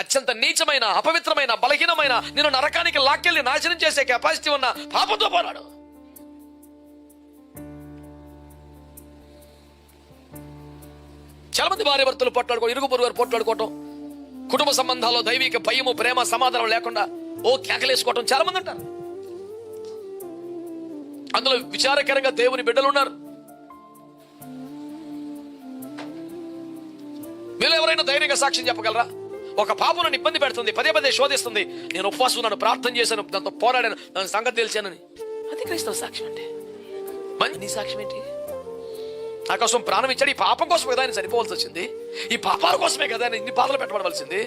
అత్యంత నీచమైన, అపవిత్రమైన, బలహీనమైన, నేను నరకానికి లాక్కెళ్ళి నాశనం చేసే కెపాసిటీ ఉన్న పాపంతో పోరాడు. చాలా మంది భార్య భర్తలు పోట్లాడుకో, ఇరుగు పొరుగు వారు పోట్లాడుకోవటం, కుటుంబ సంబంధాల్లో దైవిక భయము, ప్రేమ, సమాధానం లేకుండా కేకలేసుకోవటం చాలా మంది ఉంటారు. అందులో విచారకరంగా దేవుని బిడ్డలు ఉన్నారు. మీరు ఎవరైనా ధైర్యంగా సాక్ష్యం చెప్పగలరా? ఒక పాప నన్ను ఇబ్బంది పెడుతుంది, పదే పదే శోధిస్తుంది, నేను ఉపవాసం ఉన్నాను, ప్రార్థన చేశాను, దాంతో పోరాడాను, దాని సంగతి తెలిసానని. అది క్రైస్తవ సాక్ష్యం అంటే. మరి నీ సాక్ష్యం ఏంటి? నా కోసం ప్రాణం ఇచ్చాడు, ఈ పాపం కోసం కదా ఆయన చనిపోవాల్సి వచ్చింది, ఈ పాపాల కోసమే కదా ఆయన ఇన్ని బాధలు పెట్టబడవలసింది.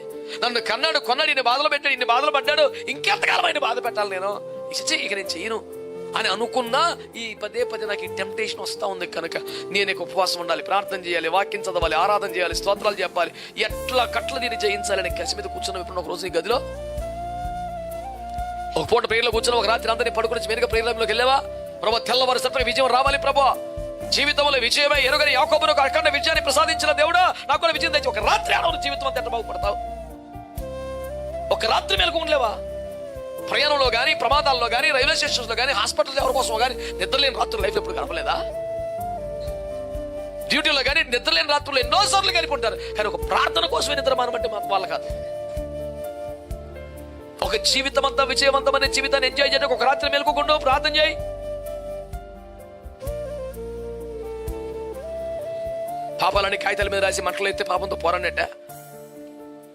నన్ను కన్నాడు, కొన్నాడు, ఇన్ని బాధలు పెట్టాడు, ఇన్ని బాధలు పడ్డాడు, ఇంకెంతకాలం ఆయన బాధ పెట్టాలి నేను, ఇక నేను చెయ్యను అని అనుకున్నా ఈ పదే పదే నాకు ఈ టెంప్టేషన్ వస్తూ ఉంది. కనుక నేను ఉపవాసం ఉండాలి, ప్రార్థన చేయాలి, వాక్యం చదవాలి, ఆరాధన చేయాలి, స్తోత్రాలు చెప్పాలి, ఎట్లా కట్ల దీన్ని జయించాలని కసి మీద కూర్చున్నాం. ఇప్పుడు ఒక రోజు ఈ గదిలో ఒక పూట ప్రేయర్లో కూర్చున్నాం, ఒక రాత్రి అందరినీ పడుకుని మెరుగ ప్రేయర్లోకి వెళ్ళావా? ప్రభా తెల్లవారు సత్వ విజయం రావాలి ప్రభా, జీవితంలో విజయమే ఎరుగని యాకోబును ఒక అఖండ విజయాన్ని ప్రసాదించిన దేవుడా నాకు కూడా విజయం తెచ్చి. ఒక రాత్రి ఆడవరు జీవితం అంతా ఎట్లా బాగుపడతావు? ఒక రాత్రి మేలకు ఉండలేవా? ప్రయాణంలో కానీ, ప్రమాదాల్లో కానీ, రైల్వే స్టేషన్స్ లో కానీ, హాస్పిటల్ ఎవరి కోసం కానీ నిద్రలేని రాత్రులు లైఫ్ ఎప్పుడు గడపలేదా? డ్యూటీలో కానీ నిద్రలేని రాత్రులు ఎన్నోసార్లు గడిపుంటారు. కానీ ఒక ప్రార్థన కోసమే నిద్ర మానమంటే మాకు వాళ్ళ కాదు. ఒక జీవితం అంతా విజయవంతమైన జీవితాన్ని ఎంజాయ్ చేయడానికి ఒక రాత్రి మేలుకోకుండా ప్రార్థన చేయి. పాపాలని కాగితాల మీద రాసి మంటలు ఎత్తే పాపంతో పోరాడట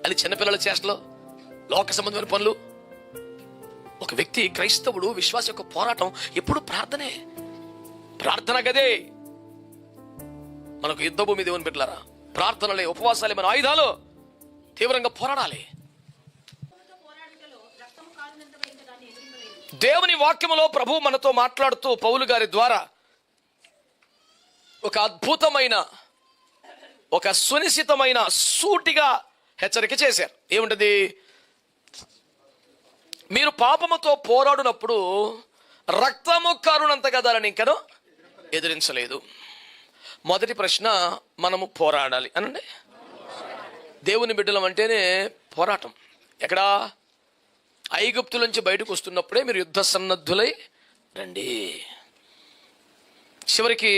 అని చిన్నపిల్లల చేష్టలో లోక సంబంధమైన పనులు. ఒక వ్యక్తి క్రైస్తవుడు విశ్వాస యొక్క పోరాటం ఎప్పుడు ప్రార్థనే. ప్రార్థన గదే మనకు యుద్ధ భూమి. దేవుని బిడ్డలారా, ప్రార్థనలే, ఉపవాసాలే మన ఆయుధాలు. తీవ్రంగా పోరాడాలి. దేవుని వాక్యములో ప్రభు మనతో మాట్లాడుతూ పౌలు గారి ద్వారా ఒక అద్భుతమైన, ఒక సునిశ్చితమైన, సూటిగా హెచ్చరిక చేశారు. ఏముంటది? మీరు పాపముతో పోరాడినప్పుడు రక్తము కారునంతగా దానిని ఇంకను ఎదిరించలేదు. మొదటి ప్రశ్న, మనము పోరాడాలి అనండి. దేవుని బిడ్డలం అంటేనే పోరాటం. ఎక్కడ? ఐగుప్తు నుంచి బయటకు వస్తున్నప్పుడే మీరు యుద్ధ సన్నద్ధులై రండి. చివరికి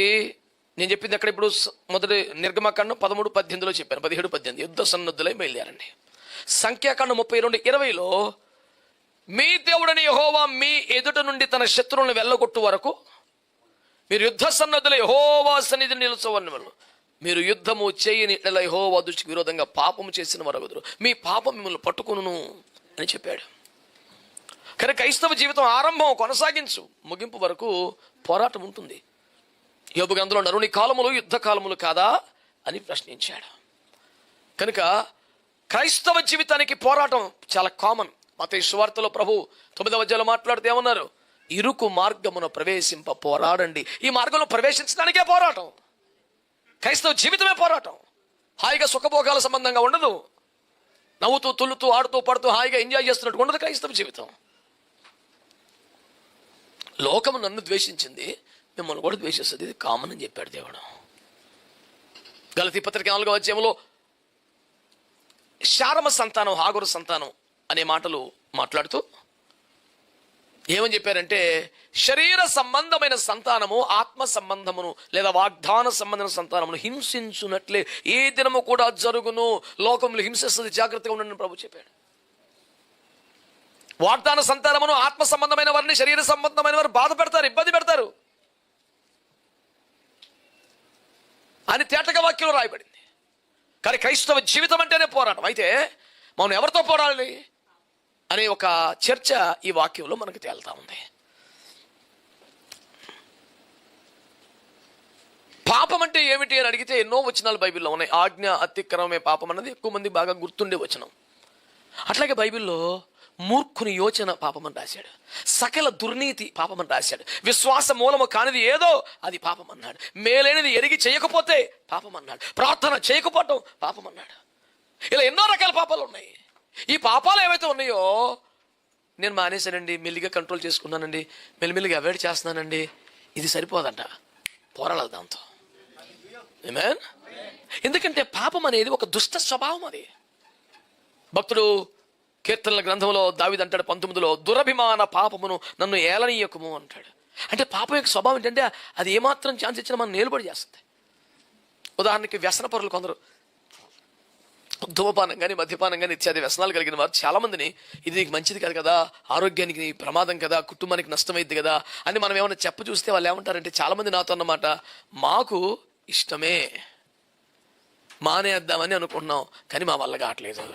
నేను చెప్పింది ఎక్కడ? ఇప్పుడు మొదటి నిర్గమకాండం 13:18 చెప్పాను, 17:18 యుద్ధ సన్నద్ధులై బయలుదేరండి. సంఖ్యాకాండం 32:20 మీ దేవుడని యెహోవా మీ ఎదుట నుండి తన శత్రువులను వెళ్ళగొట్టు వరకు మీరు యుద్ధ సన్నద్ధులై యెహోవా సన్నిధిని నిలుచవన్నవారు. మీరు యుద్ధము చేయని ఎడల యెహోవా దృష్టికి విరోధంగా పాపము చేసిన వరగుదురు, మీ పాపం మిమ్మల్ని పట్టుకొనును అని చెప్పాడు. కానీ క్రైస్తవ జీవితం ఆరంభం, కొనసాగించు, ముగింపు వరకు పోరాటం ఉంటుంది. యోబు గ్రంథంలో నరుని కాలములు యుద్ధ కాలములు కాదా అని ప్రశ్నించాడు. కనుక క్రైస్తవ జీవితానికి పోరాటం చాలా కామన్. మత్తయి సువార్తలో ప్రభు 9వ అధ్యాయంలో మాట్లాడితే ఏమన్నారు? ఇరుకు మార్గమును ప్రవేశింప పోరాడండి. ఈ మార్గంలో ప్రవేశించడానికే పోరాటం. క్రైస్తవ జీవితమే పోరాటం. హాయిగా సుఖభోగాల సంబంధంగా ఉండదు. నవ్వుతూ తుల్లుతూ ఆడుతూ పడుతూ హాయిగా ఎంజాయ్ చేస్తున్నట్టు ఉండదు క్రైస్తవ జీవితం. లోకము నన్ను ద్వేషించింది, మిమ్మల్ని కూడా ద్వేషిస్తుంది, ఇది కామన్ అని చెప్పాడు దేవుడు. గలతీ పత్రిక 4వ అధ్యాయంలో శారమ సంతానం, హాగరు సంతానం అనే మాటలు మాట్లాడుతూ ఏమని చెప్పారంటే, శరీర సంబంధమైన సంతానము ఆత్మ సంబంధమును లేదా వాగ్దాన సంబంధమైన సంతానమును హింసించున్నట్లే ఏ దినము కూడా జరుగును. లోకములు హింసిస్తుంది, జాగ్రత్తగా ఉండండి ప్రభు చెప్పాడు. వాగ్దాన సంతానమును ఆత్మ సంబంధమైన వారిని శరీర సంబంధమైన వారు బాధ పెడతారు, ఇబ్బంది పెడతారు అని తేటగా వాక్యంలో రాయబడింది. కానీ క్రైస్తవ జీవితం అంటేనే పోరాటం. అయితే మనం ఎవరితో పోరాడాలి అనే ఒక చర్చ ఈ వాక్యంలో మనకు తేలుతా ఉంది. పాపం అంటే ఏమిటి అని అడిగితే ఎన్నో వచనాలు బైబిల్లో ఉన్నాయి. ఆజ్ఞ అతిక్రమమే పాపం అన్నది ఎక్కువ మంది బాగా గుర్తుండే వచనం. అట్లాగే బైబిల్లో మూర్ఖుని యోచన పాపమని రాశాడు, సకల దుర్నీతి పాపమని రాశాడు, విశ్వాస మూలము కానిది ఏదో అది పాపం అన్నాడు, మేలైనది ఎరిగి చేయకపోతే పాపం అన్నాడు, ప్రార్థన చేయకపోవటం పాపం అన్నాడు. ఇలా ఎన్నో రకాల పాపాలు ఉన్నాయి. ఈ పాపాలు ఏవైతే ఉన్నాయో నేను మానేశానండి, మెల్లిగా కంట్రోల్ చేసుకున్నానండి, మెల్లిమెల్లిగా అవాయిడ్ చేస్తున్నానండి, ఇది సరిపోదంట, పోరాడాలి దాంతో. ఆమేన్. ఎందుకంటే పాపం అనేది ఒక దుష్ట స్వభావం. అది భక్తుడు కీర్తనల గ్రంథంలో దావీదు అంటాడు 19లో, దురభిమాన పాపమును నన్ను ఏలనీయకుము అంటాడు. అంటే పాపం యొక్క స్వభావం ఏంటంటే అది ఏమాత్రం ఛాన్స్ ఇచ్చినా మనం నిలబడి చేస్తుంది. ఉదాహరణకి వ్యసన పరులు కొందరు ధూమపానం కానీ మద్యపానం కానీ ఇత్యాది వ్యసనాలు కలిగిన వారు చాలా మందిని, ఇది నీకు మంచిది కాదు కదా, ఆరోగ్యానికి ప్రమాదం కదా, కుటుంబానికి నష్టమైంది కదా అని మనం ఏమైనా చూస్తే వాళ్ళు ఏమంటారంటే, చాలా మంది నాతో అన్నమాట, మాకు ఇష్టమే మానేద్దామని అనుకుంటున్నాం కానీ మా వల్ల కావట్లేదు.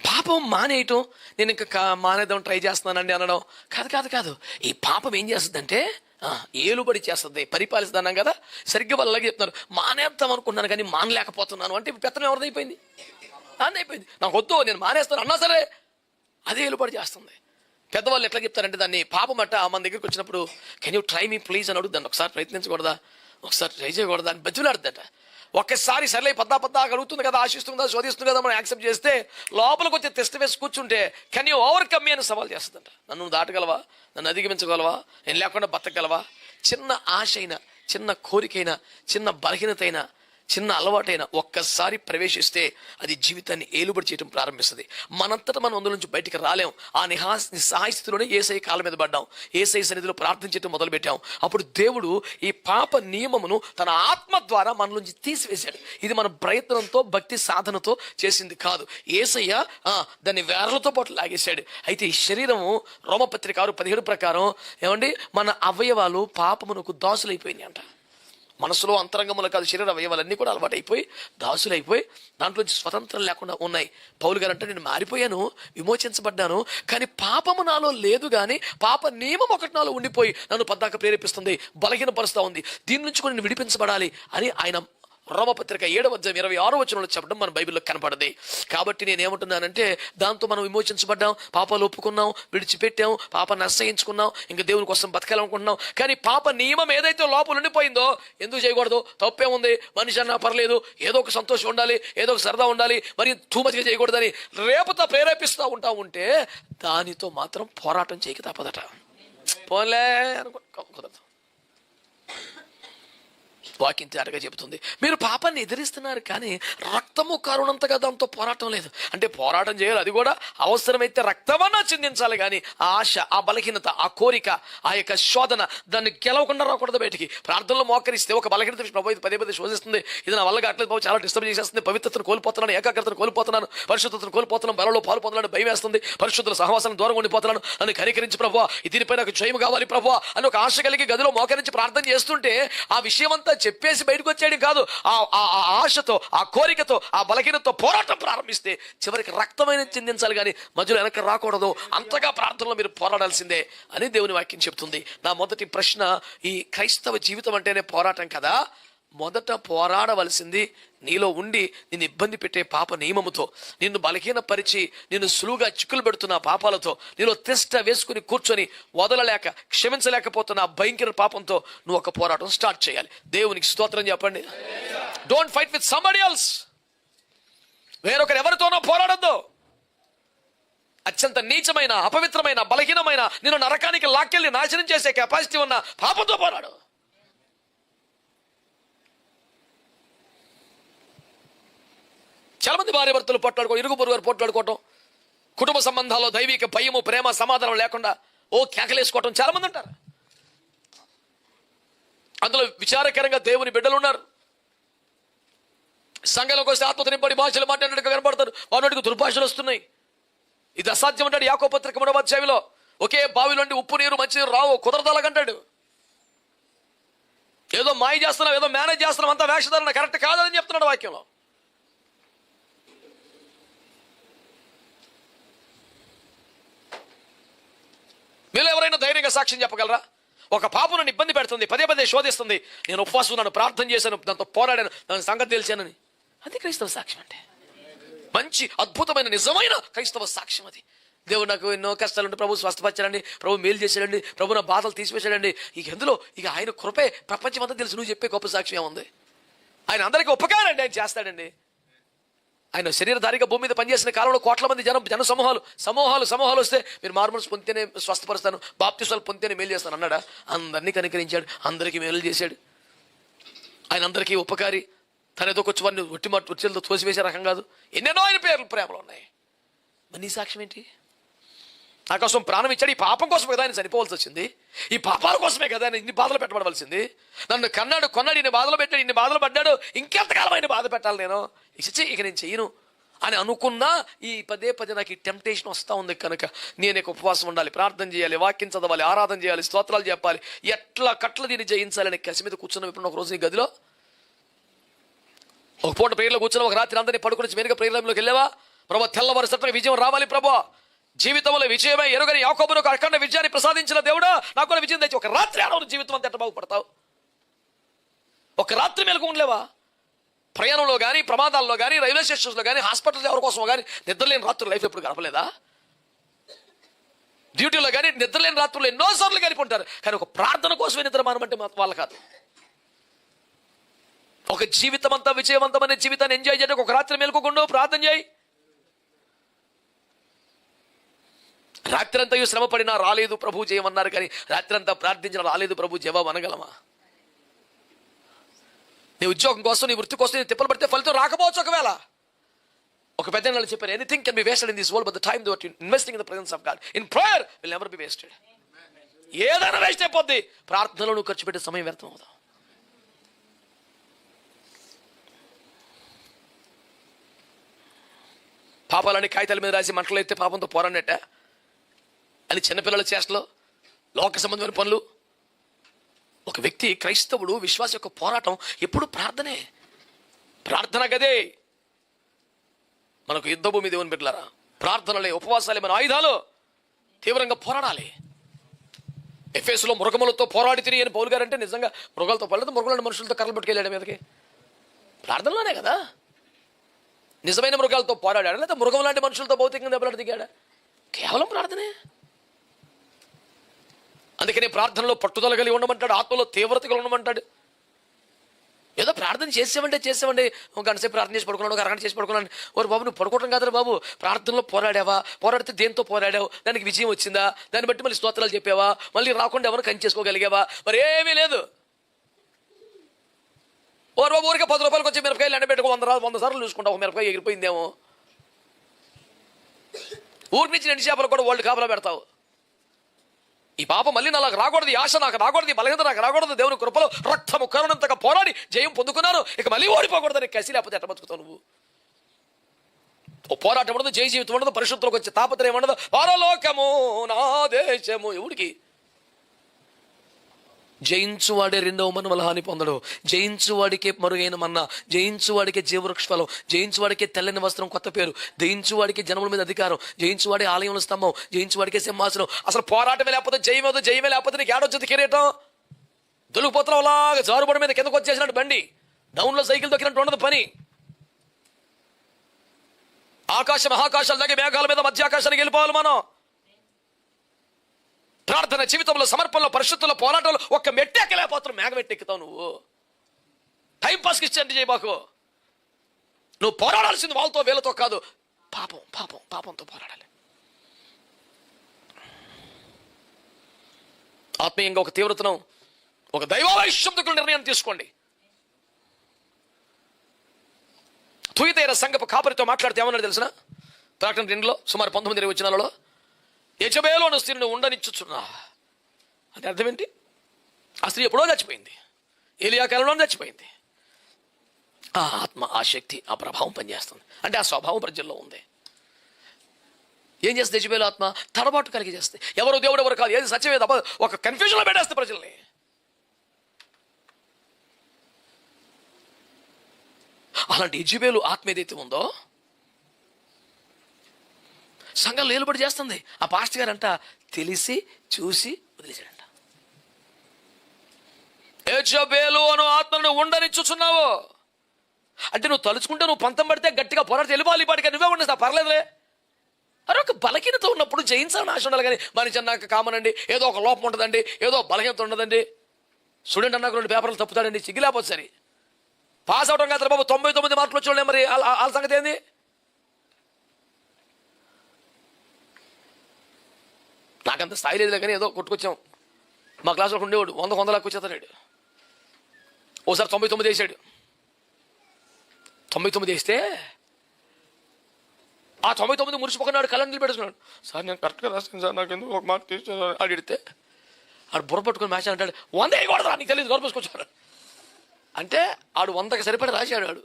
పాపం మానేయటం, నేను ఇంకా మానేద్దాం ట్రై చేస్తున్నానండి అనడం కాదు. ఈ పాపం ఏం చేస్తుందంటే ఏలుబడి చేస్తుంది, పరిపాలిస్తున్నాం కదా. సరిగ్గా వాళ్ళు అలాగే చెప్తున్నారు, మానేద్దాం అనుకున్నాను కానీ మానలేకపోతున్నాను అంటే పెత్తనం ఎవరిదైపోయింది? అయిపోయింది. నాకు వద్దు, నేను మానేస్తాను అన్నా సరే అదే ఏలుబడి చేస్తుంది. పెద్దవాళ్ళు ఎట్లా చెప్తారంటే, దాన్ని పాపం అట్ట మన దగ్గరికి వచ్చినప్పుడు, can you try me please అని అడుగుదాన్ని, ఒకసారి ప్రయత్నించకూడదా, ఒకసారి ట్రై చేయకూడదా అని బజ్జులాడుతుందట. ఒక్కసారి సర్లే పద్దా అడుగుతుంది కదా, ఆశిస్తుంది కదా, శోధిస్తుంది కదా, మనం యాక్సెప్ట్ చేస్తే లోపలికి వచ్చి టెస్ట్ వేసి కూర్చుంటే కెన్ యూ ఓవర్కమ్ మీ అని సవాల్ చేస్తుందంట. నన్ను దాటగలవా, నన్ను అధిగమించగలవా, నేను లేకుండా బతకగలవా? చిన్న ఆశ అయినా, చిన్న కోరికైనా, చిన్న బలహీనత అయినా, చిన్న అలవాటైన ఒక్కసారి ప్రవేశిస్తే అది జీవితాన్ని ఏలుబడి చేయడం ప్రారంభిస్తుంది. మనంతటా మనం అందులో నుంచి బయటికి రాలేం. ఆ నిస్సహాయ స్థితిలోనే యేసయ్య కాళ్ళ మీద పడ్డాం, యేసయ్య సన్నిధిలో ప్రార్థన చేయడం మొదలు పెట్టాం. అప్పుడు దేవుడు ఈ పాప నియమమును తన ఆత్మ ద్వారా మన నుంచి తీసివేశాడు. ఇది మన ప్రయత్నంతో, భక్తి సాధనతో చేసింది కాదు. యేసయ్య దాన్ని వేర్లతో పాటు లాగేశాడు. అయితే ఈ శరీరము రోమపత్రిక 6:17 ప్రకారం ఏమండి, మన అవయవాలు పాపమునకు దాసులైపోయినాయి అంట. మనసులో అంతరంగములు కాదు, శరీర అవయవాలన్నీ కూడా అలవాటు అయిపోయి దాసులైపోయి దాంట్లో స్వతంత్రం లేకుండా ఉన్నాయి. పౌలు గారు అంటే, నేను మారిపోయాను, విమోచించబడ్డాను, కానీ పాపము నాలో లేదు, కానీ పాప నియమం ఒకటి నాలో ఉండిపోయి నన్ను పద్దాక ప్రేరేపిస్తుంది, బలహీనపరుస్తూ ఉంది. దీని నుంచి కూడా నేను విడిపించబడాలి అని ఆయన రోమపత్రిక 7:26 చెప్పడం మన బైబిల్లో కనపడది. కాబట్టి నేనేమంటున్నానంటే, దాంతో మనం విమోచించబడ్డాం, పాపాలు ఒప్పుకున్నాం, విడిచిపెట్టాం, పాపాన్ని అసహించుకున్నాం, ఇంకా దేవుని కోసం బతకాలనుకుంటున్నాం. కానీ పాప నియమం ఏదైతే లోపల ఉండిపోయిందో, ఎందుకు చేయకూడదు, తప్పే ఉంది, మనిషి అన్నా పర్లేదు, ఏదో ఒక సంతోషం ఉండాలి, ఏదో ఒక సరదా ఉండాలి, మరి తూమతిగా చేయకూడదని రేపుతో ప్రేరేపిస్తూ ఉంటే దానితో మాత్రం పోరాటం చేయక తప్పదట. పోలే కుదరదు. వాక్యం తేటగా చెబుతుంది, మీరు పాపాన్ని ఎదిరిస్తున్నారు కానీ రక్తము కారునంతగా దాంతో పోరాటం లేదు. అంటే పోరాటం చేయాలి, అది కూడా అవసరమైతే రక్తమన్నా చిందించాలి, కానీ ఆ ఆశ, ఆ బలహీనత, ఆ కోరిక, ఆ యొక్క శోధన దాన్ని గెలవకుండా రాకూడదు బయటికి. ప్రార్థనలో మోకరిస్తే ఒక బలహీనత ప్రభు పదే శోధిస్తుంది, ఇది నా వల్ల కావట్లేదు బాబు, చాలా డిస్టర్బ్ చేసేస్తుంది, పవిత్రతను కోల్పోతున్నాను, ఏకాగ్రతను కోల్పోతున్నాను, పరిశుద్ధతను కోల్పోతున్నాను, బలలో పాల్పొందడానికి భయం వేస్తుంది, పరిశుద్ధుల సహవాసాలను దూరంగా ఉండిపోతున్నాను, నన్ను కనికరించి ప్రభువా, దీనిపై నాకు జయము కావాలి ప్రభువా అని ఒక ఆశ కలిగి గదిలో మోకరించి ప్రార్థన చేస్తుంటే ఆ విషయం అంతా చెప్పేసి బయటకు వచ్చేయడం కాదు, ఆ ఆశతో, ఆ కోరికతో, ఆ బలహీనతో పోరాటం ప్రారంభిస్తే చివరికి రక్తమైన చిందించాలి, కానీ మధ్యలో వెనక్కి రాకూడదు. అంతగా ప్రార్థనలో మీరు పోరాడాల్సిందే అని దేవుని వాక్యం చెప్తుంది. నా మొదటి ప్రశ్న, ఈ క్రైస్తవ జీవితం అంటేనే పోరాటం కదా? మొదట పోరాడవలసింది నీలో ఉండి నిన్ను ఇబ్బంది పెట్టే పాప నియమముతో, నిన్ను బలహీనపరిచి నిన్ను సులువుగా చిక్కులు పెడుతున్న పాపాలతో, నీలో తిష్ట వేసుకుని కూర్చొని వదలలేక క్షమించలేకపోతున్న భయంకర పాపంతో నువ్వు ఒక పోరాటం స్టార్ట్ చేయాలి. దేవునికి స్తోత్రం చెప్పండి. Don't fight with somebody else. వేరొకరు ఎవరితోనో పోరాడద్దు. అత్యంత నీచమైన, అపవిత్రమైన, బలహీనమైన, నిన్ను నరకానికి లాక్కెళ్ళి నాశనం చేసే కెపాసిటీ ఉన్న పాపంతో పోరాడు. చాలా మంది భార్య భర్తలు పోట్లాడుకో, ఇరుగు పొరుగు పోట్లాడుకోవటం, కుటుంబ సంబంధాల్లో దైవిక భయము, ప్రేమ, సమాధానం లేకుండా కేకలేసుకోవటం చాలా మంది ఉంటారు. అందులో విచారకరంగా దేవుని బిడ్డలు ఉన్నారు. సంఘంలోకి వస్తే ఆత్మతో నింపడి భాషలు మాట్లాడినట్టుగా కనపడతారు, వాటికి దుర్భాషలు వస్తున్నాయి. ఇది అసాధ్యం అంటాడు యాకోబు పత్రిక 3:5. ఒకే బావిలోండి ఉప్పు నీరు మంచి నీరు రావు, కుదరదలగంటాడు. ఏదో మాయ చేస్తున్నాం, ఏదో మేనేజ్ చేస్తున్నాం, అంతా వేషధారణ కరెక్ట్ కాదని చెప్తున్నాడు వాక్యంలో. మీరు ఎవరైనా ధైర్యంగా సాక్ష్యం చెప్పగలరా? ఒక పాపను నన్ను ఇబ్బంది పెడుతుంది, పదే శోధిస్తుంది, నేను ఉపవాసం, నన్ను ప్రార్థన చేశాను, దాంతో పోరాడాను, దాని సంగతి తెలిసానని. అది క్రైస్తవ సాక్ష్యం అంటే. మంచి అద్భుతమైన నిజమైన క్రైస్తవ సాక్ష్యం అది. దేవుడు నాకు ఎన్నో కష్టాలు ఉంటే ప్రభు స్వస్థపరచాడండి, ప్రభు మేలు చేశాడండి, ప్రభు నా బాధలు తీసివేశాడండి. ఎందులో ఆయన కృపే ప్రపంచం అంతా తెలుసు. నువ్వు చెప్పే గొప్ప సాక్ష్యం ఏముంది? ఆయన అందరికీ ఉపకారండి, ఆయన చేస్తాడండి. ఆయన శరీరధారిగా భూమి మీద పనిచేసిన కాలంలో కోట్ల మంది జన సమూహాలు వస్తే మీరు మార్మల్స్ పొందితేనే స్వస్థపరుస్తాను, బాప్తిసాలు పొందితేనే మేలు చేస్తాను అన్నాడా? అందరినీ కనికరించాడు, అందరికీ మేలు చేశాడు. ఆయన అందరికీ ఉపకారి. తన ఏదో కొంచెం వారిని ఒట్టిలతో తోసివేసే రకం కాదు. ఎన్నెన్నో ఆయన పేర్లు ప్రేమలు ఉన్నాయి. మరి నీ సాక్ష్యం ఏంటి? నా కోసం ప్రాణం ఇచ్చాడు. ఈ పాపం కోసమే కదా ఆయన చనిపోవాల్సి వచ్చింది. ఈ పాపాల కోసమే కదా ఆయన ఇన్ని బాధలు పెట్టబడవలసింది. నన్ను కొన్నాడు, ఇన్ని బాధలు పెట్టాడు, ఇన్ని బాధలు పడ్డాడు, ఇంకెంతకాలం ఆయన బాధ పెట్టాలి నేను? ఇక నేను చెయ్యను అని అనుకున్నా ఈ పదే నాకు ఈ టెంప్టేషన్ వస్తూ ఉంది. కనుక నేను ఉపవాసం ఉండాలి, ప్రార్థన చేయాలి, వాక్యం చదవాలి, ఆరాధన చేయాలి, స్తోత్రాలు చెప్పాలి, ఎట్లా కట్ల దీన్ని జయించాలని కసి మీద కూర్చున్నాం. ఇప్పుడు ఒక రోజు ఈ గదిలో ఒక పూట ప్రేయర్లో కూర్చున్నాం. ఒక రాత్రి అందరినీ పడుకుని మెరుగ ప్రేయర్లోకి వెళ్ళావా? ప్రభా తెల్లవారు సత్వ విజయం రావాలి ప్రభా, జీవితంలో విజయమే ఎరుగని యాకోబును అఖండ విజయాన్ని ప్రసాదించిన దేవుడా నాకు కూడా విజయం తెచ్చి. ఒక రాత్రి ఆడవరు జీవితం అంతా ఎట్లా బాగుపడతావు? ఒక రాత్రి మేలకు ఉండలేవా? ప్రయాణంలో కానీ, ప్రమాదాల్లో కానీ, రైల్వే స్టేషన్స్లో కానీ, హాస్పిటల్ ఎవరి కోసమో కానీ నిద్రలేని రాత్రులు లైఫ్ ఎప్పుడు గడపలేదా? డ్యూటీలో కానీ నిద్రలేని రాత్రులు ఎన్నోసార్లు గడిపి ఉంటారు. కానీ ఒక ప్రార్థన కోసమే నిద్ర మానమంటే వాళ్ళ కాదు. ఒక జీవితం అంతా విజయవంతమైన జీవితాన్ని ఎంజాయ్ చేయడానికి ఒక రాత్రి మేలుకోకుండా ప్రార్థన చేయి. రాత్రి అంతా శ్రమ పడినా రాలేదు ప్రభు జయమన్నారు, కానీ రాత్రి అంతా ప్రార్థించిన రాలేదు ప్రభు జవాబు అనగలమా? నీ ఉద్యోగం కోసం, నీ వృత్తి కోసం నీ తిప్పలు పడితే ఫలితం రాకపోవచ్చు. ఒకవేళ ఒక పెద్ద వాళ్ళు చెప్పారు, anything can be wasted in this world but the time that you investing in the presence of God in prayer will never be wasted. ఏదైనా వేస్ట్ అయిపోద్ది, ప్రార్థనలో నువ్వు ఖర్చు పెట్టే సమయం వ్యర్థం అవుతావు. పాపాలని కాగితాల మీద రాసి మంటలు ఎత్తే పాపంతో పోరాడినట్ట అని చిన్నపిల్లల చేష్టలో లోక సంబంధమైన పనులు. ఒక వ్యక్తి క్రైస్తవుడు విశ్వాస యొక్క పోరాటం ఎప్పుడు ప్రార్థనే. ప్రార్థన గదే మనకు యుద్ధ భూమి. దేవుని బిడ్డలారా, ప్రార్థనలే ఉపవాసాలే మన ఆయుధాలు. తీవ్రంగా పోరాడాలి. ఎఫెసులో మృగములతో పోరాడి తిరిగి అని పౌలు గారు అంటే నిజంగా మృగాలతో పడలేదు, మృగలను మనుషులతో కర్రలు పట్టుకెళ్ళాడు మీదకి. ప్రార్థనలోనే కదా. నిజమైన మృగాలతో పోరాడాడు, లేదా మృగం లాంటి మనుషులతో భౌతికంగా దెబ్బలాట దిగాడా? కేవలం ప్రార్థనే. అందుకని ప్రార్థనలో పట్టుదల కలిగి ఉండమంటాడు, ఆత్మలో తీవ్రత కలిగి ఉండమంటాడు. ఏదో ప్రార్థన చేసేవండి ఒక గంట సేపు ప్రార్థన చేసి పడుకున్నాడు, ఒక అరగంట చేసి పడుకున్నాను. ఓరు బాబు నువ్వు పడుకోవడం కాదు బాబు, ప్రార్థనలో పోరాడావా? పోరాడితే దేంతో పోరాడావు? దానికి విజయం వచ్చిందా? దాన్ని బట్టి మళ్ళీ స్తోత్రాలు చెప్పావా? మళ్ళీ రాకుండా ఎవరు కంచి చేసుకోగలిగావా? మరి ఏమీ లేదు. ఓరు బాబు ఊరికే 10 రూపాయలకు వచ్చి మిరపకాయలు ఎండబెట్టుకో 100 సార్లు చూసుకుంటావు, మిరపకాయ ఎగిరిపోయిందేమో. ఊరి నుంచి 2 చేపలు కూడా వాళ్ళు కాపలా పెడతావు. ఈ పాపం మళ్ళీ నాకు రాకూడదు, ఈ ఆశ నాకు రాకూడదు, ఈ బలహీనత నాకు రాకూడదు. దేవుని కృపలో రక్తము కరుణంతగా పోరాడి జయం పొందుకున్నాను, ఇక మళ్ళీ ఓడిపోకూడదని కసి, లేకపోతే ఎట్ట బతుకుతావు నువ్వు? ఓ పోరాటం ఉండదు, జయ జీవితం ఉండదు, పరిశుద్ధులకు వచ్చే తాపత్రయం ఉండదు. పరలోకము నా దేశము ఎవడికి? జయించువాడే 2వ మనవలహాని పొందడు. జయించువాడికే మరుగైన మన్నా, జయించువాడికే జీవవృక్ష ఫలం, జయించువాడికే తెల్లని వస్త్రం కొత్త పేరు, జయించువాడికే జనముల మీద అధికారం, జయించువాడే ఆలయంలో స్తంభం, జయించువాడికే సింహాసనం. అసలు పోరాటమే లేకపోతే జయమే లేకపోతే నీకు ఏడొచ్చింది కిరీటం? దొలికిపోతున్నావు అలాగా జారుబడి మీద కిందకు వచ్చేసినట్టు బండి, డౌన్లో సైకిల్ దొక్కినట్టు ఉండదు పని. మహాకాశాల దగ్గర మేఘాల మీద మధ్యాకాశానికి వెళ్ళిపోవాలి మనం. ప్రార్థన జీవితంలో, సమర్పణలో, పరిశుద్ధంలో, పోరాటంలో ఒక్క మెట్టు ఎక్కలేకపోతున్నావు, మేఘ మెట్టు ఎక్కుతావు నువ్వు. టైం పాస్కి ఇచ్చేంటి చేయబాకు. నువ్వు పోరాడాల్సింది వాళ్ళతో వీళ్ళతో కాదు, పాపంతో పోరాడాలి. ఆత్మీయంగా ఒక తీవ్రతను, ఒక దైవవైశ్యంతో నిర్ణయం తీసుకోండి. తుయితైర సంఘపు కాపరితో మాట్లాడితే ఏమన్నాడు తెలిసిన? ప్రకటన 2లో సుమారు 19 వచనాలలో, యెజబెలు అనే స్త్రీని ఉండనిచ్చుచున్నా అంటే అర్థం ఏంటి? ఆ స్త్రీ ఎప్పుడో చచ్చిపోయింది, ఏలియా కాలంలో చచ్చిపోయింది. ఆ ఆత్మ, ఆ శక్తి, ఆ ప్రభావం పనిచేస్తుంది అంటే ఆ స్వభావం ప్రజల్లో ఉంది. ఏం చేస్తుంది యెజబెలు ఆత్మ? తడబాటు కలిగి చేస్తే, ఎవరు దేవుడు ఎవరు కాదు, ఏది సత్యమే తప్ప ఒక కన్ఫ్యూజన్లో పెట్టేస్తే ప్రజల్ని. అలాంటి యెజబెలు ఆత్మ ఏదైతే ఉందో సంఘంలో ఏలుబడి చేస్తుంది. ఆ పాస్టర్ గారు అంట తెలిసి చూసి వదిలేశాడంట. యెజబెలు అను ఆత్మను ఉండనిచ్చుచున్నావు అంటే నువ్వు తలుచుకుంటే, నువ్వు పంతం పడితే గట్టిగా పోరాడితే వెళ్ళిపోవాలి, పాటిగా నువ్వే ఉండేస్తా పర్లేదులే. అరే ఒక బలహీనత ఉన్నప్పుడు జయించాలని ఆశ ఉండాలి, కానీ మనిషి అన్నాక కామన్ అండి, ఏదో ఒక లోపం ఉంటుందండి, ఏదో బలహీనత ఉండదండి. స్టూడెంట్ అన్నాక 2 పేపర్లు తప్పుతాడండి, సిగ్గులేకపోతే సరి. పాస్ అవడం కాదు బాబు, 99 మార్కులు వచ్చి మరి వాళ్ళ సంగతి ఏంది? నాకంత స్థాయి లేదు కానీ ఏదో కొట్టుకొచ్చాం. మా క్లాసులో ఉండేవాడు 100 లాక్కు వచ్చేస్తాడు. ఓసారి 99 వేసాడు. 99 వేస్తే ఆ 99 మురిసిపోకున్నాడు, కళ్ళని పెట్టుకున్నాడు. సార్ నేను కరెక్ట్గా రాస్తాను సార్, నాకు ఎందుకు ఒక మార్క్ తీసుకో అడిగితే ఆడు బుర్ర పట్టుకుని మ్యాచ్ అంటాడు, 100 వేయకూడదు నీకు తెలియదు గొడవసుకొచ్చాడు అంటే ఆడు 100కి సరిపడి రాశాడు. ఆడు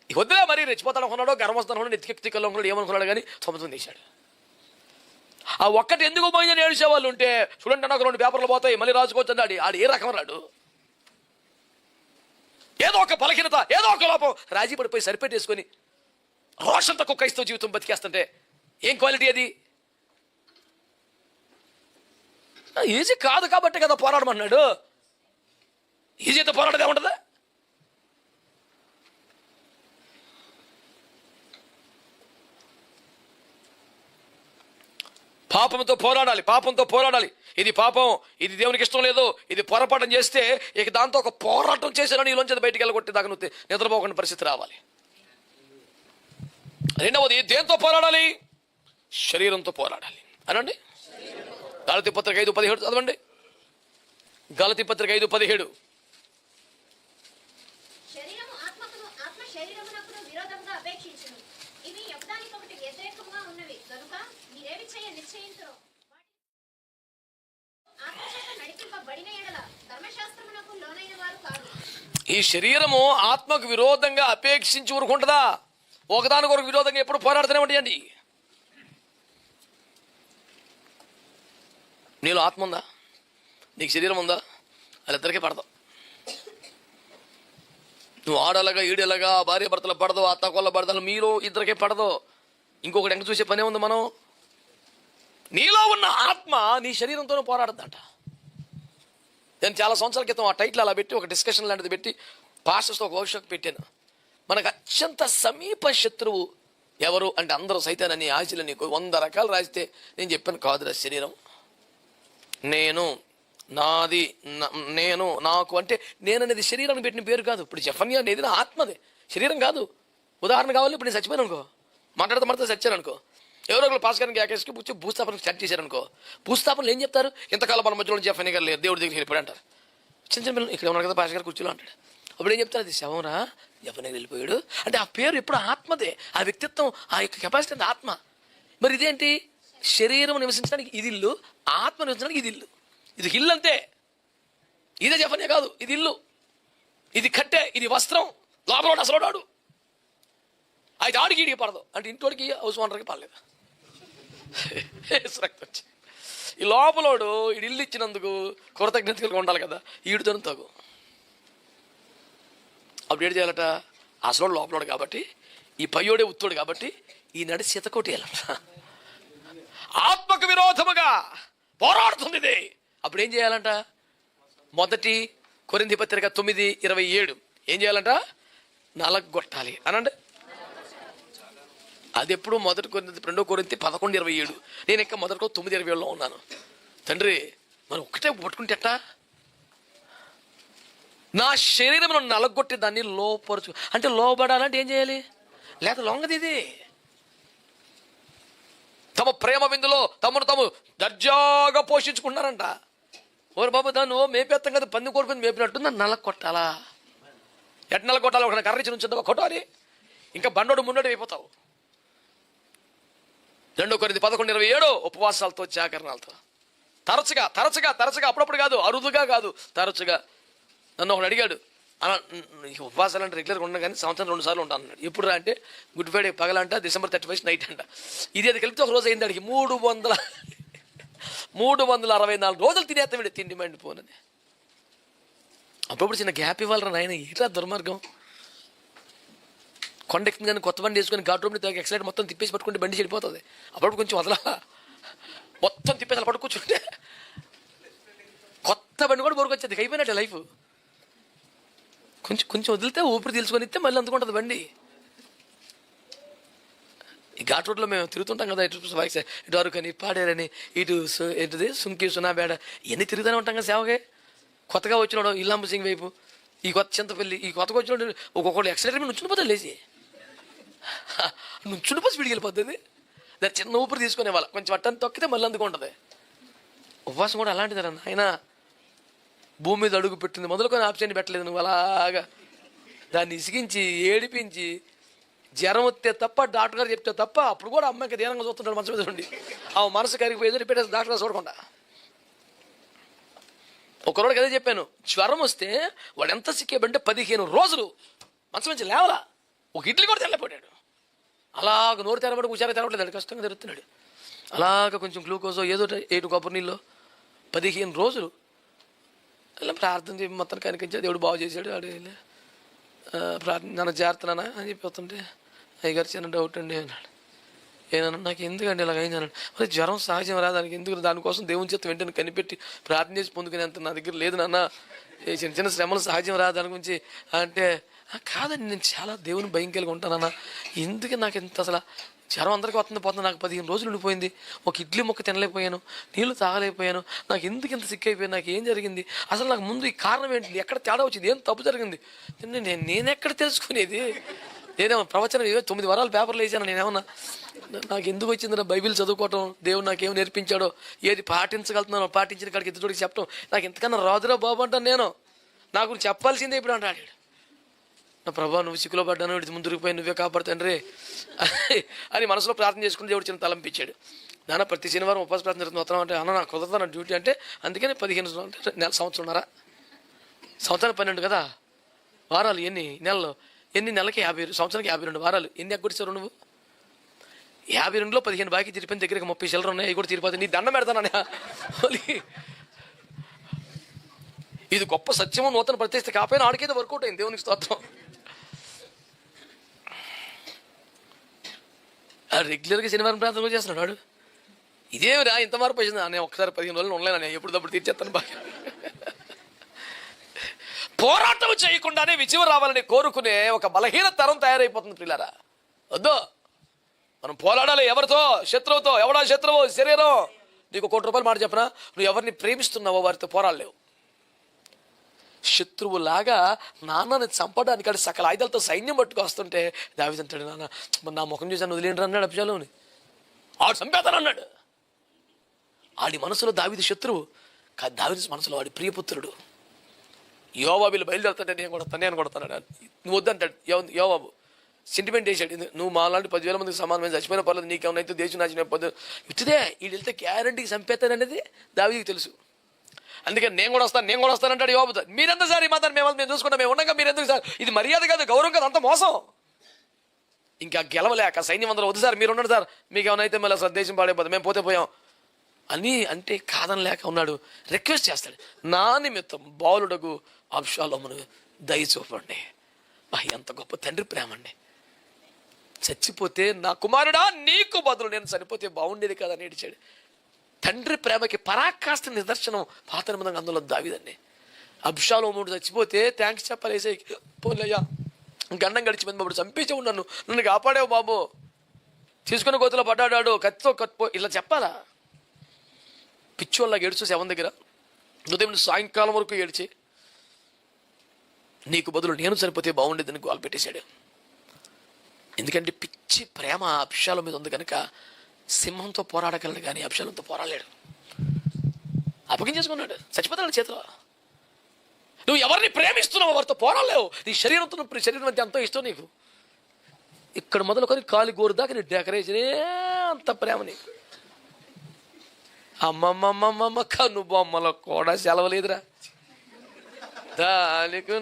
వద్దులే మరీ రెచ్చిపోతాడు అనుకున్నాడో, గర్వం వస్తాను అనుకున్నాడు, నెత్తికెత్తికల్లో అనుకున్నాడు, ఏమనుకున్నాడు కానీ 99 వేసాడు. ఆ ఒక్కటి ఎందుకు పోయిందని ఏడిసేవాళ్ళు ఉంటే చూడండి నాకు 2 పేపర్లు పోతాయి మళ్ళీ రాసుకోవచ్చు అన్నాడు. ఆడు ఏ రకం రాడు, ఏదో ఒక బలహీనత, ఏదో ఒక లోపం రాజీ పడిపోయి సరిపెట్టేసుకొని రోషంతో క్రైస్తవ జీవితం బతికేస్తుంటే ఏం క్వాలిటీ అది? ఈజీ కాదు కాబట్టి కదా పోరాడమన్నాడు. ఈజీతో పోరాడదే ఉంటుందా? పాపంతో పోరాడాలి, పాపంతో పోరాడాలి. ఇది పాపం, ఇది దేవునికి ఇష్టం లేదు, ఇది పొరపాటు చేస్తే ఇక దాంతో ఒక పోరాటం చేశారని నీలోంచి బయటికి వెళ్ళగొట్టి దాకా నువ్వు నిద్రపోకుండా పరిస్థితి రావాలి. రెండవది దేంతో పోరాడాలి? శరీరంతో పోరాడాలి అనండి. గలతీ పత్రిక 5:17 చదవండి. గలతీ పత్రిక 5:17. ఈ శరీరము ఆత్మకు విరోధంగా అపేక్షించి ఊరుకుంటుందా? ఒకదాని కొరకు విరోధంగా ఎప్పుడు పోరాడుతూనే ఉంటాయండి. నీలో ఆత్మ ఉందా, నీకు శరీరం ఉందా, వాళ్ళిద్దరికీ పడదాం. నువ్వు ఆడలాగా ఈడలాగా భార్య భర్తలు పడదు, అత్త కొల్ల పడతాను, మీరు ఇద్దరికే పడదు. ఇంకొకటి ఎంక చూసే పనే ఉంది. మనం నీలో ఉన్న ఆత్మ నీ శరీరంతోనే పోరాడద్దంట. నేను చాలా సంవత్సరాల క్రితం ఆ టైటిల్ అలా పెట్టి ఒక డిస్కషన్ లాంటిది పెట్టి పాస్టర్స్తో ఒక వర్క్షాప్ పెట్టాను. మనకు అత్యంత సమీప శత్రువు ఎవరు అంటే అందరూ సైతానని, ఆశలని 100 రకాలు రాస్తే నేను చెప్పాను కాదురా శరీరం. నేను, నాది, నేను, నాకు అంటే నేను అనేది శరీరాన్ని పెట్టిన పేరు కాదు. ఇప్పుడు జఫన్యా అనేది నా ఆత్మదే, శరీరం కాదు. ఉదాహరణ కావాలి, ఇప్పుడు నేను చచ్చిపోయాను అనుకో, మాట్లాడితే చచ్చాను అనుకో, ఎవరో ఒకరు పాస్ గారికి యాకేసుకి కూర్చో భూస్థాపనకు స్టార్ట్ చేశారనుకో, భూస్థాపనలు ఏం చెప్తారు? ఇంతకాలం మన మధ్యలో జఫన్యా గారు లేదు, దేవుడి దగ్గరికి వెళ్ళిపోయాడు అంటారు. చిన్న చిన్న పిల్లలు ఇక్కడ ఉన్నారు కదా పాస్ గారు కూర్చోలో అంటాడు. అప్పుడు ఏం చెప్తారు? అది శవంరా, జఫన్యా వెళ్ళిపోయాడు అంటే ఆ పేరు ఎప్పుడు ఆత్మదే, ఆ వ్యక్తిత్వం, ఆ యొక్క కెపాసిటీ అంత ఆత్మ. మరి ఇదేంటి? శరీరం నివసించడానికి ఇది ఇల్లు, ఆత్మ నివసించడానికి ఇది ఇల్లు. ఇది ఇల్లు అంతే, ఇదే జఫన్యా కాదు, ఇది ఇల్లు, ఇది కట్టె, ఇది వస్త్రం, లోపల అసలు వాడు అయితే ఆడికి ఈడికి పడదు అంటే ఇంటోడికి హౌస్ ఓనర్కి పడలేదు. ఈ లోపలోడు ఈడు ఇల్లు ఇచ్చినందుకు కృతజ్ఞతగా ఉండాలి కదా, ఈడుతో తగు. అప్పుడు ఏడు చేయాలట? అసలు లోపలోడు కాబట్టి, ఈ పయ్యోడే ఉత్తోడు కాబట్టి ఈ నడి శతకోటి వేయాలట. ఆత్మకు విరోధముగా పోరాడుతుంది ఇది. అప్పుడు ఏం చేయాలంట? 1 కొరింథీ పత్రిక 9:27 ఏం చేయాలంట? నలగొట్టాలి అనండి. అది ఎప్పుడు 1 కొరింథీ 2 కొరింథీ 11:27. నేను ఇంకా 1 9:27లో ఉన్నాను. తండ్రి మనం ఒకటే పట్టుకుంటేట నా శరీరమును నలగొట్టి దాన్ని లోపరచు అంటే లోబడాలంటే ఏం చేయాలి? లేక లొంగది. ఇది తమ ప్రేమ విందులో తమను తాము దర్జాగా పోషించుకుంటున్నారంట. ఓరు బాబు దాన్ని మేపేస్తాం కదా, పంది కోరుకుని మేపినట్టు నన్ను నలగొట్టాలా? ఎట్ట నలగొట్టాలి? ఒక కర్రీచి నుంచి కొట్టాలి, ఇంకా బండోడు మున్నోడు అయిపోతావు. 2 కొరింథీ 11:27 ఉపవాసాలతో, జాగరణాలతో తరచుగా తరచుగా తరచుగా, అప్పుడప్పుడు కాదు, అరుదుగా కాదు, తరచుగా. నన్ను ఒకడు అడిగాడు, అలా ఉపవాసాలు అంటే రెగ్యులర్గా ఉండను కానీ సంవత్సరం 2 సార్లు ఉంటాను అన్నాడు. ఎప్పుడు అంటే గుడ్ ఫ్రైడే పగలంట, December 31 నైట్ అంట. ఇది అది కలిపితే ఒక రోజు అయింది అడిగి 364 రోజులు తినేస్తాం వీడు, తిండి మండిపోనని. అప్పుడప్పుడు చిన్న గ్యాప్ ఇవ్వాలరా నాయన, ఇట్లా దుర్మార్గం. కొండెక్కింది కానీ కొత్త బండి వేసుకొని ఘాట్ రోడ్ని ఎక్సైడ్ మొత్తం తిప్పేసి పట్టుకుంటే బండి చెడిపోతుంది. అప్పుడు కొంచెం వదలా, మొత్తం తిప్పేసి అలా పట్టు కూర్చుంటే కొత్త బండి కూడా బోరుకొచ్చేది, అయిపోయినట్టే లైఫ్. కొంచెం వదిలితే ఊపిరి తీసుకొని ఇస్తే మళ్ళీ అందుకుంటుంది బండి. ఈ ఘాట్ రోడ్లో మేము తిరుగుతుంటాం కదా, ఇటు అరకని, పాడేరని, ఇటు ఏంటిది సుంకి, సునాబేడ, ఇవన్నీ తిరుగుతూనే ఉంటాం కదా సేవకే. కొత్తగా వచ్చినాడు ఇల్లాంబ సింగ్ వైపు, ఈ కొత్త చింతపల్లి, ఈ కొత్తగా వచ్చినాడు ఒక్కొక్కళ్ళు ఎక్సలెటర్ మీద నుంచుని లేచి నుంచుని పోసి విడికి వెళ్ళిపోతుంది. దాన్ని చిన్న ఊపిరి తీసుకునే వాళ్ళ కొంచెం అట్టని తొక్కితే మళ్ళీ అందుకుంటుంది. ఉపవాసం కూడా అలాంటిదరా నాయన. భూమి మీద అడుగు పెట్టింది మొదలుకొని ఆప్షన్ పెట్టలేదు నువ్వు. అలాగా దాన్ని ఇసిగించి ఏడిపించి జ్వరం వస్తే తప్ప డాక్టర్ గారు చెప్తే తప్ప అప్పుడు కూడా అమ్మాయికి దీనంగా చూస్తుంటాడు మంచం మీద ఉండి. ఆ మనసు కరిగిపోయి ఎదురు పెట్టేసి డాక్టర్ గారు చూడకుండా. ఒకరోడికి అదే చెప్పాను, జ్వరం వస్తే వాడు ఎంత సిక్కేబంటే 15 రోజులు మంచం నుంచి లేవలా, ఒక ఇడ్లీ కూడా తెల్లపోయాడు. అలాగ నోరు తెరబడి కూర్చొని తెరవట్లేదు, కష్టంగా తెరుతున్నాడు. అలాగ కొంచెం గ్లూకోజో ఏదో 8 కొబ్బరి నీళ్ళు 15 రోజులు అలా ప్రార్థన చెప్పి మొత్తం కనిపించాడు. దేవుడు బాగు చేశాడు. ఆడు ప్రార్థన నన్ను జాగ్రత్తనా అని చెప్పి వస్తుంటే అయ్యగారు చిన్న డౌట్ అండి అన్నాడు. ఏదన్నా నాకు ఎందుకండి ఇలాగ అయింది అన్నాడు. మరి జ్వరం సహజం రా, దానికి ఎందుకు, దానికోసం దేవుని చేత వెంటనే కనిపెట్టి ప్రార్థన చేసి పొందుకునేంత నా దగ్గర లేదు నాన్న, చిన్న చిన్న శ్రమలు సహజం రా దాని గురించి అంటే, కాదండి నేను చాలా దేవుని భయం కలిగి ఉంటానన్నా, ఎందుకు నాకు ఎంత అసలు జ్వరం అందరికీ వస్తుంది పోతుంది, నాకు 15 రోజులు ఉండిపోయింది, ఒక ఇడ్లీ ముక్క తినలేకపోయాను, నీళ్లు తాగలేకపోయాను, నాకు ఎందుకు ఇంత సిక్ అయిపోయాను, నాకు ఏం జరిగింది అసలు, నాకు ముందు ఈ కారణం ఏంటి, ఎక్కడ తేడా వచ్చింది, ఏం తప్పు జరిగింది, నేనెక్కడ తెలుసుకునేది, నేనేమో ప్రవచనం 9 వారాలు పేపర్లు వేసాను, నేనేమన్నా నాకు ఎందుకు వచ్చింది నా బైబిల్ చదువుకోవటం, దేవుడు నాకేం నేర్పించాడో, ఏది పాటించగలుగుతున్నానో పాటించిన కాడికి ఎదుటికి చెప్పడం నాకు ఇంతకన్నా రాదురా బాబు అంటాను నేను, నాకు చెప్పాల్సిందే ఇప్పుడు అంటాడు. నా ప్రభా నువ్వు సిక్కులో పడ్డాను, వీడి ముందుకు నువ్వే కాపాడుతండ్రి అని మనసులో ప్రార్థన చేసుకుని దేవుడు చిన్న తలంపించాడు. నాన్న ప్రతి శనివారం ఉపవాస ప్రార్థన జరుగుతుంది వస్తాం అంటే, అన్న నాకు కుదరదు నా డ్యూటీ అంటే, అందుకని 15 అంటే సంవత్సరంన్నర, సంవత్సరానికి 12 కదా వారాలు, ఎన్ని నెలలు, ఎన్ని నెలలకి 50, సంవత్సరానికి 52 వారాలు, ఎన్ని ఎగ్గొచ్చారు నువ్వు, 52లో 15 బాకీ తీరిపోయిన దగ్గరికి 30 చిల్లర ఉన్నాయి, అవి కూడా తీరిపోతాయి, నీ దండం పెడతానన్నా. ఇది గొప్ప సత్యము, నూతన ప్రతిష్ట కాకపోయినా ఆడికైతే వర్కౌట్ అయింది, దేవునికి స్తోత్రం. రెగ్యులర్గా శనివారం ప్రార్థన చేస్తున్నాడు వాడు. ఇదేమిరా ఇంత మార్పు వచ్చింది, నేను ఒకసారి 15 రోజులు ఉండలేను, ఎప్పుడప్పుడు తీర్చేస్తాను బాగా. పోరాటం చేయకుండానే విజయం రావాలని కోరుకునే ఒక బలహీన తరం తయారైపోతుంది పిల్లరా. వద్దు, మనం పోరాడాలి. ఎవరితో? శత్రువుతో. ఎవడా శత్రువు? శరీరం. నీకు 1 కోటి రూపాయలు మాట చెప్పనా, నువ్వు ఎవరిని ప్రేమిస్తున్నావో వారితో పోరాడలేవు. శత్రువులాగా నాన్నని చంపడానికి అక్కడ సకల ఆయుధాలతో సైన్యం పట్టుకు వస్తుంటే దావీదు అంటాడు, నాన్న నా ముఖం చూసాను వదిలేండ్రు అన్నాడు అబ్షాలోముని. ఆడు చంపేతానన్నాడు. ఆడి మనసులో దావీదు శత్రువు కాదు, దావీదు మనసులో వాడి ప్రియపుత్రుడు. యోవాబులు బయలుదేరుతుంటే నేను కొడతాను నువ్వు వద్దంటాడు. యోవాబు సెంటిమెంట్ వేసాడు, నువ్వు మా లాంటి 10,000 మందికి సమానమైన చచ్చిపోయిన పర్లేదు, నీకేమైనా దేశం నాచిన పద్ధతి ఇచ్చిదే, వీళ్ళు వెళ్తే గ్యారంటీకి చంపేస్తాననేది దావీదుకి తెలుసు. అందుకని నేను కూడా వస్తానంటాడు యోవాబుతో. మీరెంత సార్ ఈ మాత్రం మేము చూసుకుంటాం, మేము ఉండగా మీరు ఎందుకు సార్, ఇది మర్యాద కాదు, గౌరవం కాదు, అంత మోసం. ఇంకా గెలవలేక సైన్యం అందరూ వద్దు సార్ మీరు ఉండండి సార్, మీకు ఏమైనా అయితే మళ్ళీ అసలు దేశం పాడైపోతుంది, మేము పోయాం అని అంటే కాదనలేక ఉన్నాడు. రిక్వెస్ట్ చేస్తాడు, నా నిమిత్తం బాలుడగు అబ్షాలోమును దయ చూపండి. ఎంత గొప్ప తండ్రి ప్రేమ అండి. చచ్చిపోతే నా కుమారుడా నీకు బదులు నేను చనిపోతే బాగుండేది కదా అని ఏడిచాడు. తండ్రి ప్రేమకి పరాకాష్ఠ నిదర్శనం పాత నిబంధన అందులో దావీదండి. అబ్షాలోముడు చచ్చిపోతే థ్యాంక్స్ చెప్పాలేసే, పోలేయ్యా గండం గడిచిపోయింది బాబు, చంపేసే ఉన్నాను, నన్ను కాపాడావు బాబు, తీసుకుని గోతులో పడ్డాడు, కత్తితో కత్తిపో, ఇలా చెప్పాలా? పిచ్చోళ్ళగా ఏడ్చు శవం దగ్గర ఉదయం సాయంకాలం వరకు ఏడ్చి నీకు బదులు నేను చనిపోతే బాగుండేదని గోల్ పెట్టేశాడు. ఎందుకంటే పిచ్చి ప్రేమ అబ్షాలో మీద ఉంది కనుక సింహంతో పోరాడగలడు కానీ అబ్షాలంతో పోరాడలేడు. అప్పగించేసుకున్నాడు, చచ్చిపోతాడు చేతిలో. నువ్వు ఎవరిని ప్రేమిస్తున్నావు వారితో పోరాడలేవు. నీ శరీరం అంటే ఎంతో ఇష్టం నీకు, ఇక్కడ మొదలుకొని కాలి గోరు దాకా నీ డెకరేషనే అంత ప్రేమ నీకు. అమ్మమ్మమ్మమ్మ కన్ను బొమ్మలో కూడా సెలవు లేదురా దానికి.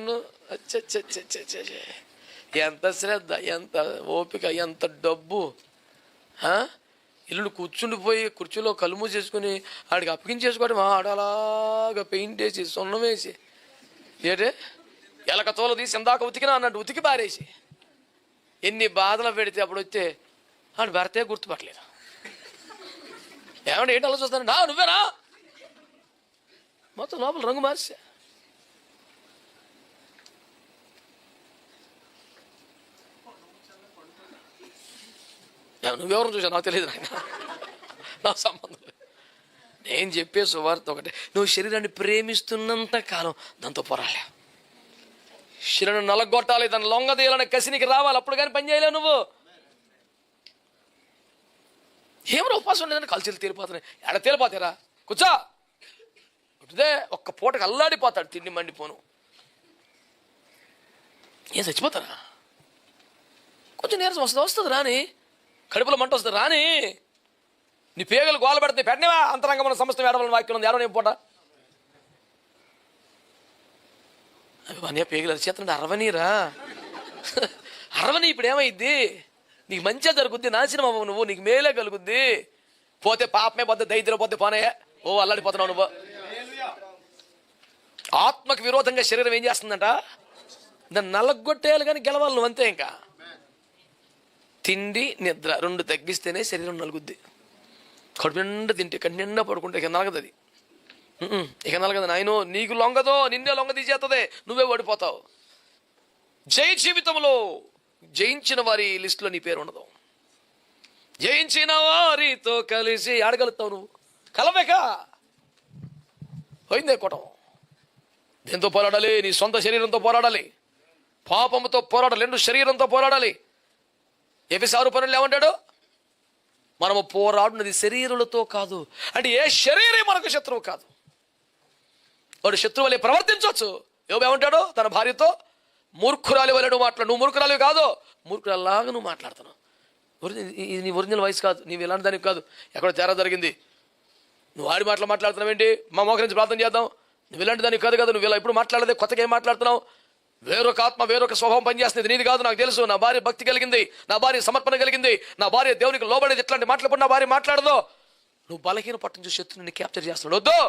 ఎంత శ్రద్ధ, ఎంత ఓపిక, ఎంత డబ్బు. ఇల్లు కూర్చుండిపోయి కుర్చీలో కళ్ళు మూసేసుకుని ఆడికి అప్పగించేసుకోవడం, ఆడలాగా పెయింట్ వేసి సున్నం వేసి ఏటే ఎలక తోలు తీసి ఇందాక ఉతికినా అన్నట్టు ఉతికి పారేసి ఎన్ని బాధలు పెడితే అప్పుడు వస్తే ఆడు భర్తే గుర్తుపట్టలేదు. ఏమంటే ఏంటి అలా చూస్తాను, నువ్వేనా మొత్తం లోపల రంగు మార్చా. నువ్వెవరు చూసా నాకు తెలియదు నాయన, నా సంబంధం లేదు. నేను చెప్పే సువార్త ఒకటే, నువ్వు శరీరాన్ని ప్రేమిస్తున్నంత కాలం దాంతో పోరాలే. శరీరాన్ని నలగొట్టాలి, దాన్ని లొంగదీయాలని కసినికి రావాలి, అప్పుడు కానీ పని చేయలేవు నువ్వు. ఏమైనా ఉపవాసం ఉండేదని కలిసి తేలిపోతున్నాయి. ఎడ తేలిపోతారా? కూర్చో, ఇదే ఒక్క పూటకు అల్లాడిపోతాడు, తిండి మండిపోను. ఏం చచ్చిపోతారా? కొంచెం నీరసం వస్తుంది రాని, కడుపులో మంట వస్తుంది రాని, నీ పేగలు గోల పెడుతుంది పెట్టినవా అంతరంగమైన సమస్త ఏడవలని వాక్యం ఉంది, ఏడవని పూట అనే పేగలు అరిచేస్తుంటే అరవనీరా, అరవని. ఇప్పుడు ఏమైద్ది? నీకు మంచిగా జరుగుద్ది, నాశనం అవ్వవు నువ్వు, నీకు మేలే కలుగుద్ది. పోతే పాపమే పోతే దైద్యం పోతే పోనే, ఓ అల్లాడిపోతున్నావు నువ్వు. ఆత్మకు విరోధంగా శరీరం ఏం చేస్తుందంట? దాన్ని నలగొట్టేయాలి కానీ గెలవాలి నువ్వు, అంతే. ఇంకా తిండి నిద్ర రెండు తగ్గిస్తేనే శరీరం నలుగుద్ది. కడుపు నిండా తింటే కడుపు నిండా పడుకుంటే ఇక నలగదు అది, ఇక నలగదు నాయనో. నీకు లొంగదో, నిన్నే లొంగ తీసేస్తుంది, నువ్వే ఓడిపోతావు. జయ జీవితంలో జయించిన వారి లిస్టులో నీ పేరు ఉండదు. జయించిన వారితో కలిసి ఆడగలుగుతావు నువ్వు, కలవేక పోయిందే కోటం. దేంతో పోరాడాలి? నీ సొంత శరీరంతో పోరాడాలి, పాపముతో పోరాడాలి, రెండు శరీరంతో పోరాడాలి. ఎఫెసీయులు 6:12 ఏమంటాడు? మనము పోరాడున్నది శరీరులతో కాదు. అంటే ఏ శరీరం మనకు శత్రువు కాదు. వాడు శత్రువు వలె ప్రవర్తించవచ్చు. యోబు ఏమంటాడు తన భార్యతో? మూర్ఖురాలి వలె నువ్వు మాట్లాడు. నువ్వు మూర్ఖురాలి కాదు, మూర్ఖురాలాగా నువ్వు మాట్లాడుతున్నావు. నీ ఒరిజినల్ వాయిస్ కాదు, నీవు ఎలాంటి దానికి కాదు, ఎక్కడో తేడా జరిగింది. నువ్వు ఆడి మాటలు మాట్లాడుతున్నావు ఏంటి? మా మోకరించి ప్రార్థన చేద్దాం. నువ్వు ఇలాంటి దానికి కాదు కదా, నువ్వు ఇలా ఇప్పుడు మాట్లాడదే, కొత్తగా ఏం మాట్లాడుతున్నావు? వేరొక ఆత్మ వేరొక స్వభావం పనిచేస్తుంది, నీది కాదు. నాకు తెలుసు, నా భార్య భక్తి కలిగింది, నా భార్య సమర్పణ కలిగింది, నా భార్య దేవునికి లోబడేది. ఎట్లాంటి మాట్లాడు నా భార్య మాట్లాడదు. నువ్వు బలహీన పట్టించే శత్రువుని క్యాప్చర్ చేస్తున్నాడు, వద్దు.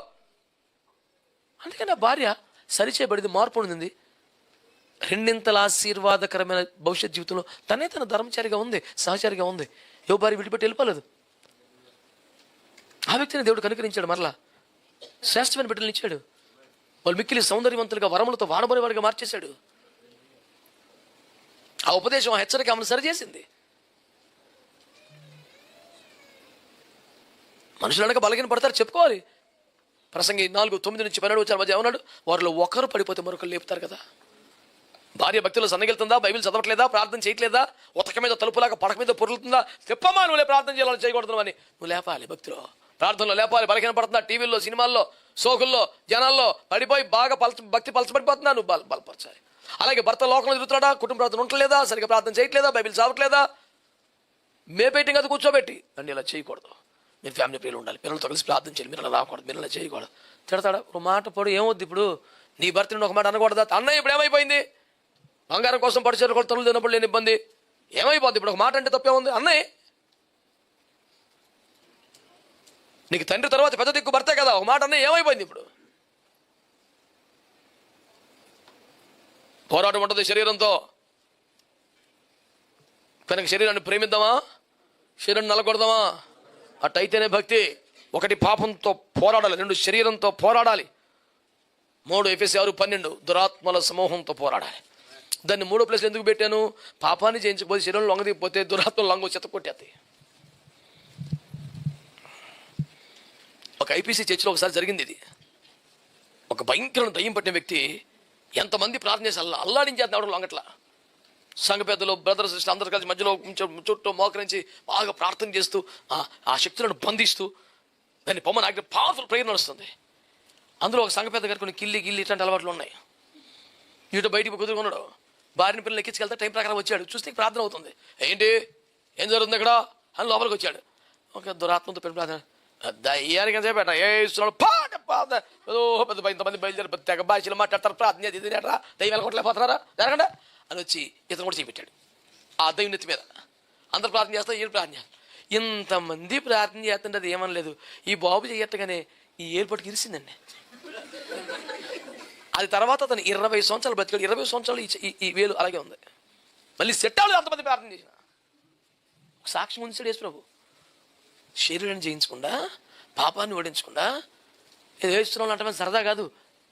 అందుకే నా భార్య సరిచేయబడింది, మార్పు పొందింది, రెండింతల ఆశీర్వాదకరమైన భవిష్యత్ జీవితంలో తనే తన ధర్మచారిగా ఉంది, సహచారిగా ఉంది. యోబు భార్య విడిపెట్టి వెళ్ళిపోలేదు. ఆ వ్యక్తిని దేవుడు కనుకరించాడు, మరలా శ్రేష్టమైన బిడ్డలు ఇచ్చాడు. వాళ్ళు మిక్కిలి సౌందర్యవంతులుగా వరములతో వాడబోయే వాడిగా మార్చేశాడు. ఆ ఉపదేశం, ఆ హెచ్చరిక ఆమెను సరిచేసింది. మనుషులు అనగా బలహీన పడతారు, చెప్పుకోవాలి. ప్రసంగి 4:9-12 మధ్య ఏమన్నాడు? వారిలో ఒకరు పడిపోతే మరొకరు లేపుతారు కదా. భార్య భక్తిలో సన్నగిలుతుందా? బైబిల్ చదవట్లేదా? ప్రార్థన చేయట్లేదా? ఉతక మీద తలుపులాగా పడక మీద పొరులుతుందా? చెప్పమ్మా, నువ్వు ప్రార్థన చేయాలని చేయకూడదు అని. నువ్వు లేపాలి, భక్తిలో ప్రార్థనలో లేపాలి. బలహీన పడుతుందా? టీవీల్లో, సినిమాల్లో, సోకుల్లో, జనాల్లో పడిపోయి బాగా భక్తి పలచబడిపోతుందా? నువ్వు బలపరచాలి. అలాగే భర్త లోకంలో తిరుగుతున్నాడా? కుటుంబ ప్రార్థన ఉండట్లేదా? సరిగ్గా ప్రార్థన చేయట్లేదా? బైబిల్ చదవట్లేదా? మేపేటింగ్ అది కూర్చోబెట్టి నన్ను ఇలా చేయకూడదు, మీరు ఫ్యామిలీ పిల్లలు ఉండాలి, పిల్లలతో కలిసి ప్రార్థన చేయాలి, మీరు అలా రాకూడదు, మీరు ఇలా చేయకూడదు. తిడతాడా? ఒక మాట పడు, ఏమవుద్ది ఇప్పుడు? నీ భర్తని ఒక మాట అనకూడదా? అన్నయ్య ఇప్పుడు ఏమైపోయింది? బంగారం కోసం పడిచేరు కూడా తనులు తిన్నప్పుడు లేని ఇబ్బంది ఏమైపోద్ది? ఇప్పుడు ఒక మాట అంటే తప్పే ఉంది. అన్నయ్య నీకు తండ్రి తర్వాత పెద్ద దిక్కు భర్తే కదా, ఒక మాట అన్నయ్య ఏమైపోయింది? ఇప్పుడు పోరాటం ఉంటుంది శరీరంతో. కనుక శరీరాన్ని ప్రేమిద్దామా, శరీరాన్ని నలగొడదామా? అట్టయితేనే భక్తి. ఒకటి పాపంతో పోరాడాలి, రెండు శరీరంతో పోరాడాలి. 3 ఎఫెసీయులు 6:12 దురాత్మల సమూహంతో పోరాడాలి. దాన్ని 3వ ప్లేస్లో ఎందుకు పెట్టాను? పాపాన్ని జయించకపోతే, శరీరం లొంగదిపోతే దురాత్మలు లొంగ చెత్త కొట్టేస్తాయి. ఒక ఐపీసీ చర్చిలో ఒకసారి జరిగింది ఇది. ఒక భయంకరమైన దయ్యం పట్టిన వ్యక్తి ఎంతమంది ప్రార్థన చేసి అల్లాడించేస్తున్నాడు లొంగట్ల. సంఘ పెద్దలు, బ్రదర్స్, సిస్టర్స్ అందరూ కలిసి మధ్యలో చుట్టూ మోకరించి బాగా ప్రార్థన చేస్తూ ఆ శక్తులను బంధిస్తూ దాన్ని పొమ్మని ఆగి పవర్ఫుల్ ప్రేయర్ నడుస్తుంది. అందులో ఒక సంఘ పెద్ద గారు కొన్ని గిల్లి ఇట్లాంటి అలవాట్లు ఉన్నాయి. ఇటు బయటికి కుదురుకున్నాడు. భార్యని పిల్లలు ఎక్కించుకెళ్తే టైం ప్రకారం వచ్చాడు. చూస్తే ప్రార్థన అవుతుంది. ఏంటి, ఏం జరుగుతుంది ఇక్కడ అని లోపలికి వచ్చాడు. ఒక దురాత్మతో పెద్ద ప్రార్థన. దయ్యానికి చెప్పేట ఏ ఇస్తున్నాడు, పెద్ద ఇంతమంది బయలుదేరి తెగ భాషలు మాట్లాడతారు, ప్రార్థన చేసి దయ్యం వెళ్ళకొట్టలేకపోతున్నారా జరగండి అని వచ్చి ఇతను కూడా చేపెట్టాడు ఆ దయ్యం నెత్తి మీద. అందరు ప్రార్థన చేస్తారు, ఈయన ప్రార్థన చేస్తారు. ఇంతమంది ప్రార్థన చేస్తుంటే అది ఏమనలేదు. ఈ బాబు చేయట్టగానే ఈ ఎయిర్పోర్ట్కి ఇరిసిందండి. అది తర్వాత అతను 20 సంవత్సరాలు బతికాడు. 20 సంవత్సరాలు ఈ వేలు అలాగే ఉంది. మళ్ళీ సెట్ అవ్వలేదు అంతమంది ప్రార్థన చేసిన. సాక్ష్యం ఉంచాడు యేసు ప్రభు. శరీరాన్ని జయించకుండా, పాపాన్ని ఓడించకుండా ఏదో వేస్తున్నాం అంటే సరదా కాదు.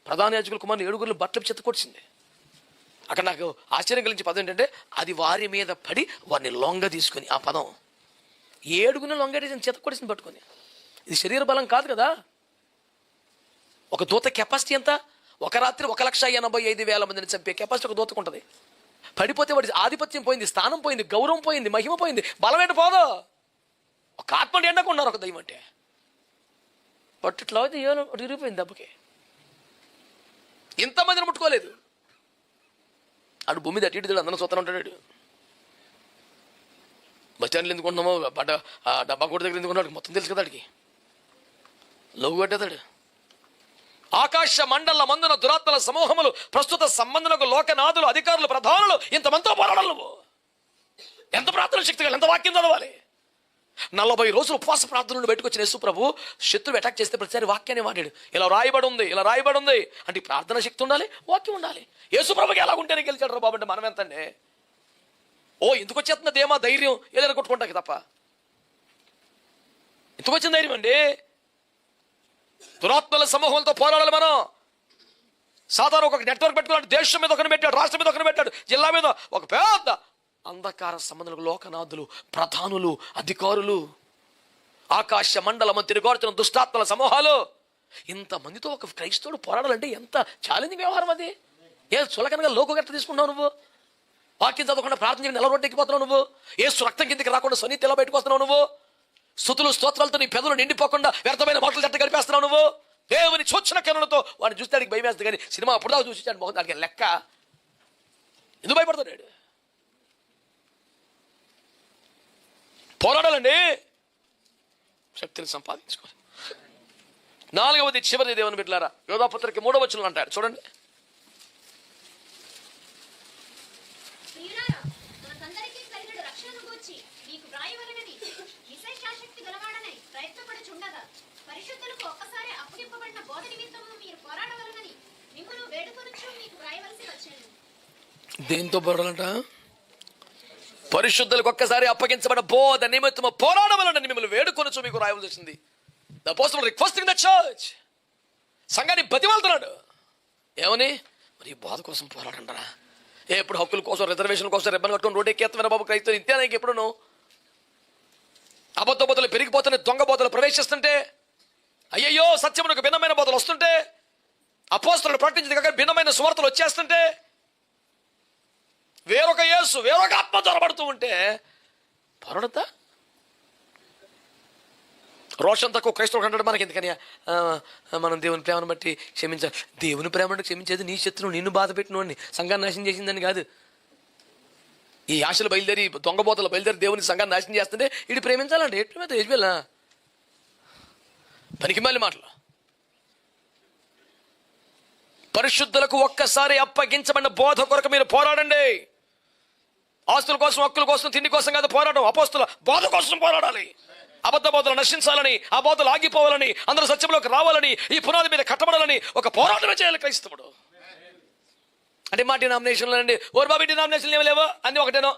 ప్రధాన యాజకుల కుమారుని 7 బట్టలు చెత్త కొట్టింది. అక్కడ నాకు ఆశ్చర్యం కలిగించే పదం ఏంటంటే, అది వారి మీద పడి వారిని లొంగ తీసుకుని, ఆ పదం 7 లొంగేసి చెత్త కొట్టేసింది పట్టుకొని. ఇది శరీర బలం కాదు కదా. ఒక దూత కెపాసిటీ ఎంత? ఒక రాత్రి 1,85,000 మందిని చంపే కెపాసిటీ ఒక దూతకు ఉంటుంది. పడిపోతే వాడి ఆధిపత్యం పోయింది, స్థానం పోయింది, గౌరవం పోయింది, మహిమ పోయింది, బలమేంటి పోదు. ఒక ఆత్మని ఎండకున్నారు ఒక దయ్యం అంటే. పట్టిట్లో అయితే ఇరిగిపోయింది దెబ్బకి. ఇంతమందిని ముట్టుకోలేదు. అటు భూమి మీద అటు ఇటు అందరం చూస్తూ ఉంటాడు. బస్ స్టాండ్లో ఎందుకుంటున్నామో డబ్బా కూడా దగ్గర ఎందుకున్నాడు మొత్తం తెలుసు కదా. అడిగి లఘు కట్టేతాడు. ఆకాశ మండల మందున దురాత్మల సమూహములు, ప్రస్తుత సంబంధులకు లోకనాథులు, అధికారులు, ప్రధానులు, ఇంతమందితో పోరాడాలి. నువ్వు ఎంత ప్రార్థన శక్తి కావాలి, ఎంత వాక్యం చదవాలి. 40 రోజులు ఉపవాస ప్రార్థన నుండి బయటకు వచ్చిన యేసు ప్రభు శత్రువు అటాక్ చేస్తే ప్రతిసారి వాక్యాన్ని వాడాడు. ఇలా రాయబడి ఉంది, ఇలా రాయబడి ఉంది అంటే ప్రార్థన శక్తి ఉండాలి, వాక్యం ఉండాలి. యేసు ప్రభుకి ఎలాగుంటేనే గెలిచాడు రా బాబు అంటే మనం ఎంతండి. ఎందుకు వచ్చేస్తున్న ధీమా, ధైర్యం ఏదైనా కొట్టుకుంటాకి తప్ప. ఎందుకు వచ్చిన ధైర్యం అండి? దురాత్మల సమూహంతో పోరాడాలి మనం. సాధారణ ఒక నెట్వర్క్ పెట్టుకున్నాడు. దేశం మీద ఒకరిని పెట్టాడు, రాష్ట్రం మీద ఒకరిని పెట్టాడు, జిల్లా మీద ఒక పెద్ద అంధకార సంబంధాలకు లోకనాథులు, ప్రధానులు, అధికారులు, ఆకాశ మండలము తిరుగాడుతున్న దుష్టాత్మల సమూహాలు. ఇంతమందితో ఒక క్రైస్తవుడు పోరాడాలంటే ఎంత ఛాలెంజింగ్ వ్యవహారం అది. చులకనగా లోకు గట్ట తీసుకుంటావు నువ్వు. వాక్యం చదవకుండా ప్రార్థన చేయడం ఎలా రోడ్డు ఎక్కిపోతున్నావు నువ్వు. రక్తం కిందికి రాకుండా స్వనీతి ఎలా బయటకు వస్తున్నావు నువ్వు. స్తుతులు స్తోత్రాలతో నీ పెదవులు నిండిపోకుండా వ్యర్థమైన మాటలు జట్ట గడిపేస్తున్నావు నువ్వు. దేవుని చోచన కరుణతో వాడిని చూస్తే భయం వేస్తుంది. కానీ సినిమా అప్పుడు దాకా చూసి మొహం దానికి లెక్క. ఎందుకు భయపడుతున్నాడు? పోరాడాలండి, శక్తిని సంపాదించుకోవాలి. 4వది చివరి దేవుని బిడ్డలారా, యోధాపత్రిక 3వ వచనం అంటాడు చూడండి. దేంతో పోరాడాలంట? పరిశుద్ధులకు ఒక్కసారి అప్పగించబడిన బోధ నిమిత్తము పోరాడవలనని మిమ్మల్ని వేడుకొనుచు మీకు రాయవలసి వచ్చింది. The apostle requesting the church. సంఘాన్ని బతిమాలుతున్నాడు. ఏమని? మరి ఈ బోధ కోసం పోరాడంటారా? ఎప్పుడు హక్కుల కోసం, రిజర్వేషన్ కోసం రెబ్బన్ కట్టుకుని రోడ్డు ఎక్కేస్తున్న బాబు క్రైస్తవులు ఇంతేనా? ఎప్పుడును అబద్ధ బోధలు పెరిగిపోతున్నాయి, దొంగ బోధలు ప్రవేశిస్తుంటే, అయ్యయ్యో సత్యమునకు భిన్నమైన బోధలు వస్తుంటే, అపోస్తలులు ప్రకటించిన దగ్గర భిన్నమైన సువార్తలు వచ్చేస్తుంటే, వేరొక యేసు, వేరొక ఆత్మ దొరబడుతూ ఉంటే పోరాడతా? రోషన్ తక్కువ క్రైస్తవుడు అంటాడు మనకి ఎందుకని మనం దేవుని ప్రేమను బట్టి క్షమించాలి. దేవుని ప్రేమను క్షమించేది నీ శత్రువు నిన్ను బాధ పెట్టినోడిని, సంఘాన్ని నాశనం చేసిందని కాదు. ఈ ఆశలు బయలుదేరి, దొంగబోతలు బయలుదేరి దేవుని సంఘాన్ని నాశనం చేస్తుంటే ఇది ప్రేమించాలంటే ఎట్ల మీద యజ్బేలా పనికి మళ్ళీ మాటలు. పరిశుద్ధులకు ఒక్కసారి అప్పగించబడిన బోధ కొరకు మీరు పోరాడండి. ఆస్తుల కోసం, హక్కుల కోసం, తిండి కోసం కాదు పోరాటం. అపోస్తుల బోధ కోసం పోరాడాలి. అబద్ధ బోధలు నశించాలని, ఆ బోధలు ఆగిపోవాలని, అందరూ సత్యంలోకి రావాలని, ఈ పునాది మీద కట్టబడాలని ఒక పోరాటమే చేయాలి క్రైస్తవుడు. అంటే మా డినామినేషన్లు అండి, ఓరు బాబీ డినామినేషన్లు ఏమి లేవు, అన్నీ ఒకటేనో.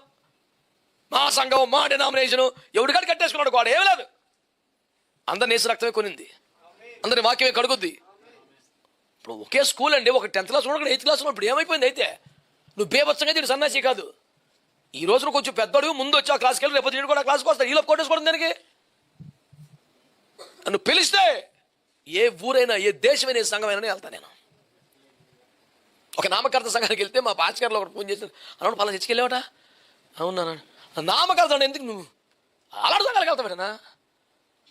మా సంఘం, మా డినామినేషను ఎవరికాడు కట్టేసుకున్నాడు, వాడు ఏమి లేదు. అందరిని యేసు రక్తమే కొనింది, అందరిని వాక్యమే కడుగుద్ది. ఇప్పుడు ఒకే స్కూల్ అండి, ఒక 10th క్లాస్ ఉన్నాడు, 8th క్లాస్ ఉన్నాడు. ఇప్పుడు ఏమైపోయింది అయితే? నువ్వు బేబత్సంగా తీడు సన్నాసి కాదు. ఈ రోజున కొంచెం పెద్దడు ముందు వచ్చి ఆ క్లాస్కి వెళ్ళి రేపు నేను కూడా క్లాస్కి వస్తాను. ఈలోపు కొట్టేసుకోవడం దానికి నన్ను పిలిస్తే ఏ ఊరైనా, ఏ దేశమైనా, ఏ సంఘమైనా వెళ్తాను నేను. ఒక నామకర్త సంఘానికి వెళ్తే మా పాచకర్లో ఒకటి ఫోన్ చేశాను, అన్నాడు పలా చర్చికి వెళ్ళావట. అవునా? నామకర్త ఎందుకు నువ్వు అలాంటి సంఘాలకు వెళ్తావేటనా?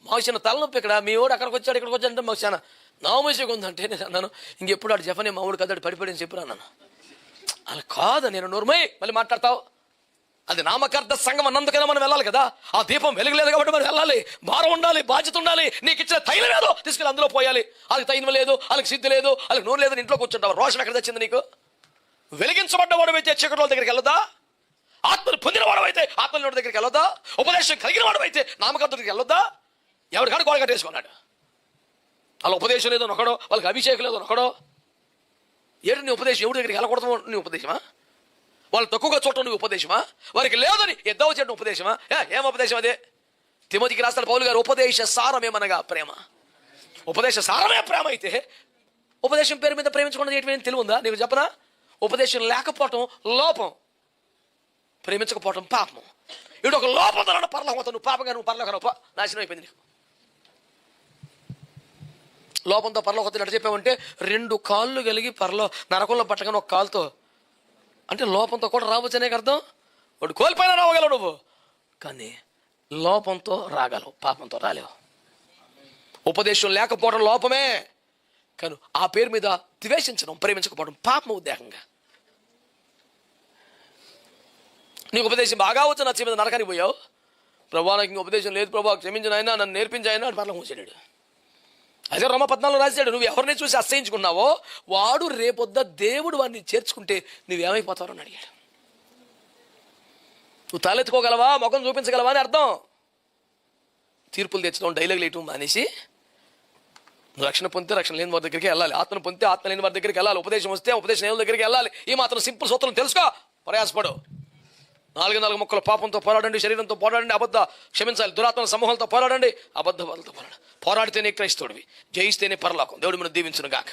మాకు చిన్న తలనొప్పి ఇక్కడ, మీ వాడు అక్కడికి వచ్చాడు ఇక్కడికి వచ్చాడంటే మాకు చాలా నామోషిగా ఉందంటే నేను అన్నాను, ఇంకెప్పుడు ఆడు జఫనే మా ఊడు కదాడు పడిపోయాడని చెప్పిరా అన్నాను. అలా కాదు, నేను నోర్మై మళ్ళీ మాట్లాడతావు. అది నామకర్త సంఘం అన్నందుకైనా మనం వెళ్ళాలి కదా. ఆ దీపం వెలుగులేదు కాబట్టి మనం వెళ్ళాలి, భారం ఉండాలి, బాధ్యత ఉండాలి. నీకు ఇచ్చిన తైలం ఏదో తీసుకెళ్ళి అందులో పోయాలి. వాళ్ళకి తైలం లేదు, వాళ్ళకి సిద్ధి లేదు, వాళ్ళకి నూనె లేదు, ఇంట్లో కూర్చుంటావు. రోషం ఎక్కడ తెచ్చింది నీకు? వెలిగించబడ్డవాడు అయితే చీకటి వాళ్ళ దగ్గరికి వెళ్ళదా? ఆత్మను పొందిన వాడు అయితే ఆత్మల దగ్గరికి వెళ్ళొద్దా? ఉపదేశం కలిగిన వాడు అయితే నామకర్త దగ్గరికి వెళ్ళొద్దా? ఎవరి కాడికి వాళ్ళు కట్టేసుకున్నాడు. వాళ్ళ ఉపదేశం లేదో ఒకడో, వాళ్ళకి అభిషేకం లేదో ఒకడో. ఏంటి నీ ఉపదేశం? ఎవరి దగ్గరికి వెళ్ళకూడదు నీ ఉపదేశమా? వాళ్ళు తక్కువగా చూడటం నీ ఉపదేశమా? వారికి లేదని ఎద్దవ చేయడం ఉపదేశమా? ఏం ఉపదేశం అదే? తిమోతికి రాస్తాడు పౌలు గారు, ఉపదేశ సారమేమనగా ప్రేమ. ఉపదేశ సారమే ప్రేమ అయితే ఉపదేశం పేరు మీద ప్రేమించకుండా చేయటం తెలివి ఉందా నీకు? చెప్పనా? ఉపదేశం లేకపోవటం లోపం, ప్రేమించకపోవటం పాపం. ఇప్పుడు ఒక లోపం తన పరలోకం, నువ్వు పాపంగా నువ్వు పరలోక నాశనం అయిపోయింది నీకు. లోపంతో పరలోకం నడిచి చెప్పామంటే 2 కాళ్ళు కలిగి నరకంలో పట్టగానే ఒక కాలుతో అంటే లోపంతో కూడా రావచ్చనే అర్థం. వాడు కోల్పోయినా రావగలవు నువ్వు, కానీ లోపంతో రాగలవు, పాపంతో రాలేవు. ఉపదేశం లేకపోవడం లోపమే. కానీ ఆ పేరు మీద ద్వేషించడం, ప్రేమించకపోవడం పాపం ఉద్దేశంగా. నీకు ఉపదేశం బాగా వచ్చు, నచ్చ మీద నరకానికి పోయావు. ప్రభా నాకు ఇంక ఉపదేశం లేదు ప్రభా, క్షమించిన ఆయన, నన్ను నేర్పించి ఆయన అని పర్లం కూర్చాడు. అదే రోమ 14 రాశాడు, నువ్వు ఎవరిని చూసి అసహించుకున్నావో వాడు రేపొద్ద దేవుడు వాడిని చేర్చుకుంటే నువ్వేమైపోతావు అని అడిగాడు. నువ్వు తలెత్తుకోగలవా, ముఖం చూపించగలవా అని అర్థం. తీర్పులు తెచ్చడం, డైలాగులు వేయటం మానేసి నువ్వు రక్షణ పొందితే రక్షణ లేని వారి దగ్గరికి వెళ్ళాలి, ఆత్మను పొందితే ఆత్మ లేని వారి దగ్గరికి వెళ్ళాలి, ఉపదేశం వస్తే ఉపదేశం లేని దగ్గరికి వెళ్ళాలి. ఈ మాత్రం సింపుల్ సూత్రం తెలుసుకో, ప్రయాసపడు. 4 ముక్కలు పాపంతో పోరాడండి, శరీరంతో పోరాడండి, క్షమించాలి, దురాత్మల సమూహాలతో పోరాడండి, అబద్ధ వాళ్ళతో పోరాడితేనే క్రైస్తవుడివి, జయిస్తేనే పరలోకం. దేవుడు మనం దీవించును గాక.